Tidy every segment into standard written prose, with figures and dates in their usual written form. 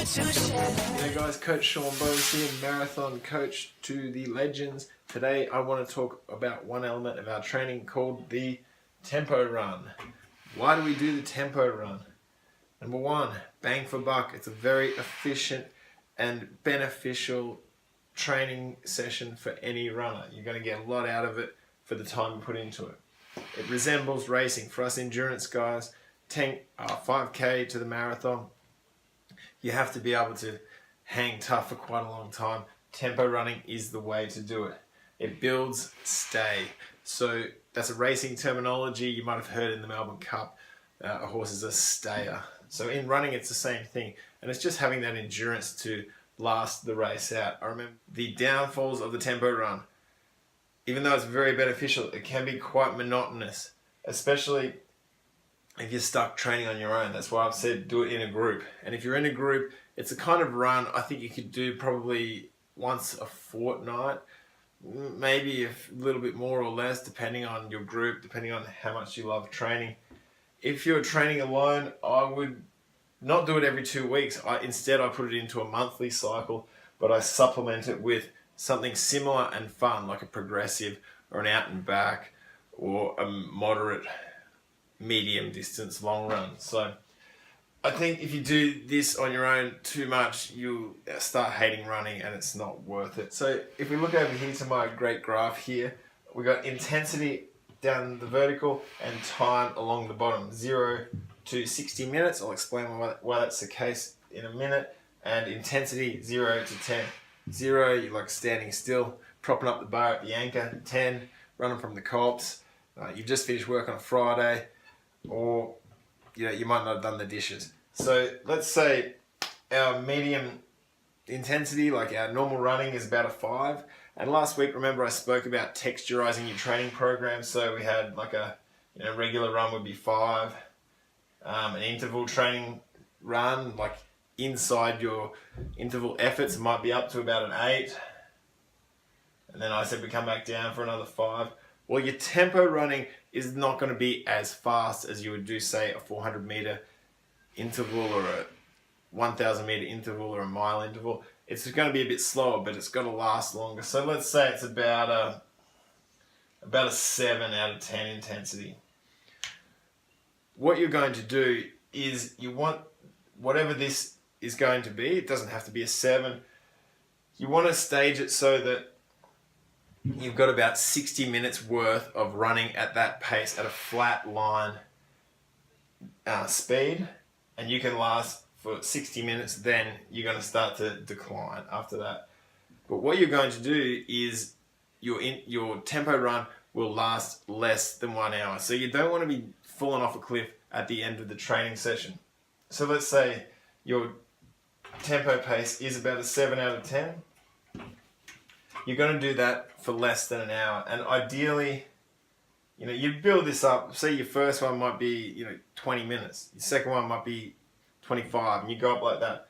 Hey guys, Coach Sean Bowes here, marathon coach to the legends. Today I want to talk about one element of our training called the tempo run. Why do we do the tempo run? Number one, bang for buck. It's a very efficient and beneficial training session for any runner. You're going to get a lot out of it for the time you put into it. It resembles racing. For us endurance guys, 5K to the marathon, you have to be able to hang tough for quite a long time. Tempo running is the way to do it. It builds stay. So that's a racing terminology. You might have heard in the Melbourne Cup, a horse is a stayer. So in running, it's the same thing. And it's just having that endurance to last the race out. I remember the downfalls of the tempo run. Even though it's very beneficial, it can be quite monotonous, especially if you're stuck training on your own. That's why I've said do it in a group. And if you're in a group, it's a kind of run I think you could do probably once a fortnight, maybe a little bit more or less depending on your group, depending on how much you love training. If you're training alone, I would not do it every 2 weeks. Instead, I put it into a monthly cycle, but I supplement it with something similar and fun, like a progressive or an out and back or a moderate medium distance long run. So I think if you do this on your own too much, you'll start hating running and it's not worth it. So if we look over here to my great graph here, we got intensity down the vertical and time along the bottom, 0 to 60 minutes. I'll explain why that's the case in a minute. And intensity 0 to 10. 0, you're like standing still, propping up the bar at the anchor. 10, running from the copse. You've just finished work on a Friday, or you might not have done the dishes. So let's say our medium intensity, like our normal running, is about a 5. And last week, remember I spoke about texturizing your training program. So we had like a regular run would be 5, an interval training run, like inside your interval efforts, might be up to about an 8. And then I said we come back down for another 5. Well, your tempo running is not going to be as fast as you would do, say, a 400 meter interval or a 1,000 meter interval or a mile interval. It's going to be a bit slower, but it's going to last longer. So let's say it's about a 7 out of 10 intensity. What you're going to do is you want whatever this is going to be. It doesn't have to be a 7. You want to stage it so that you've got about 60 minutes worth of running at that pace at a flat line speed, and you can last for 60 minutes. Then you're going to start to decline after that. But what you're going to do is your tempo run will last less than 1 hour. So you don't want to be falling off a cliff at the end of the training session. So let's say your tempo pace is about a 7 out of 10. You're going to do that for less than an hour. And ideally, you build this up. Say your first one might be, 20 minutes. Your second one might be 25, and you go up like that.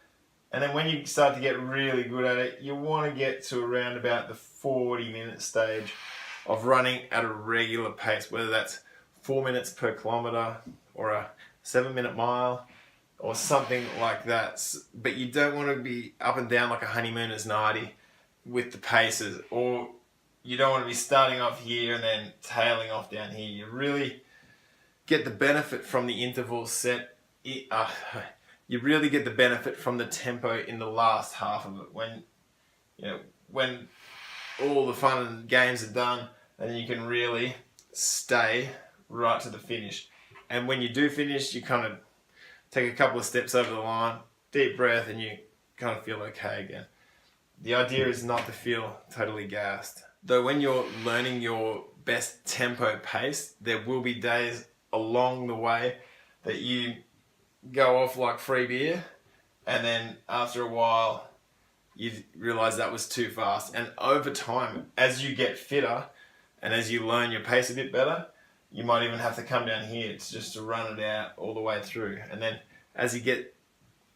And then when you start to get really good at it, you want to get to around about the 40-minute stage of running at a regular pace, whether that's 4 minutes per kilometer or a 7-minute mile or something like that. But you don't want to be up and down like a honeymooner's nighty with the paces, or you don't want to be starting off here and then tailing off down here. You really get the benefit from the interval set. You really get the benefit from the tempo in the last half of it, when all the fun and games are done, and you can really stay right to the finish. And when you do finish, you kind of take a couple of steps over the line, deep breath, and you kind of feel okay again. The idea is not to feel totally gassed. Though when you're learning your best tempo pace, there will be days along the way that you go off like free beer, and then after a while you realize that was too fast. And over time, as you get fitter and as you learn your pace a bit better, you might even have to come down here to run it out all the way through. And then as you get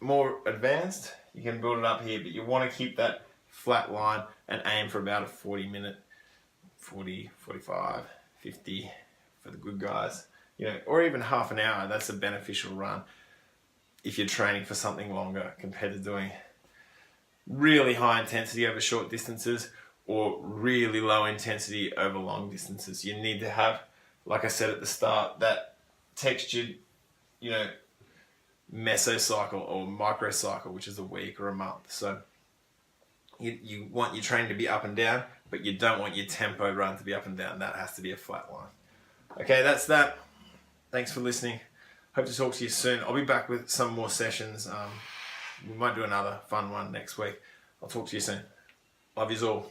more advanced, you can build it up here, but you want to keep that flat line and aim for about a 40-minute, 40, 45, 50 for the good guys, or even half an hour. That's a beneficial run. if you're training for something longer compared to doing really high intensity over short distances or really low intensity over long distances. You need to have, like I said at the start, that textured, mesocycle or microcycle, which is a week or a month. So you want your training to be up and down, but you don't want your tempo run to be up and down. That has to be a flat line. Okay, that's that. Thanks for listening. Hope to talk to you soon. I'll be back with some more sessions. We might do another fun one next week. I'll talk to you soon. Love yous all.